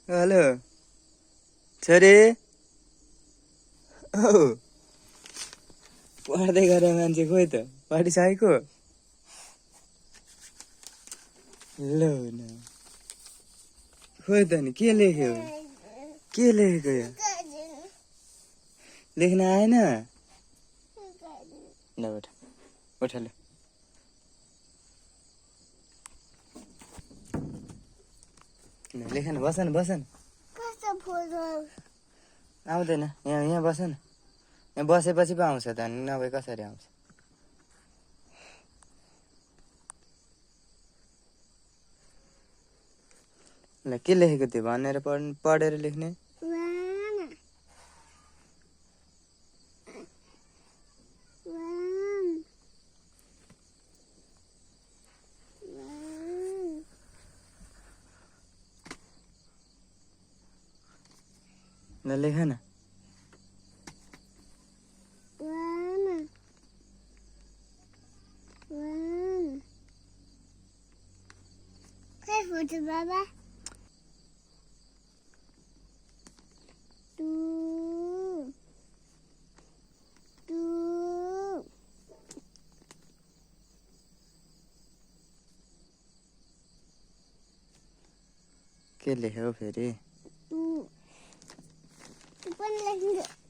hello छोरी ओ पढ्दै गरे मान्छे खोइ त पढिसकेको ल न खोइ त नि के लेख्यो यो लेख्न आएन ल उठ ल लेखन बसन आउँदैन यहाँ बस न यहाँ बसेपछि पो आउँछ त नभए कसरी आउँछ ल के लेखेको थियो भनेर पढेर लेख्ने ल लेख न बाबा के लेख्यो फेरि तू पनि लेख्नु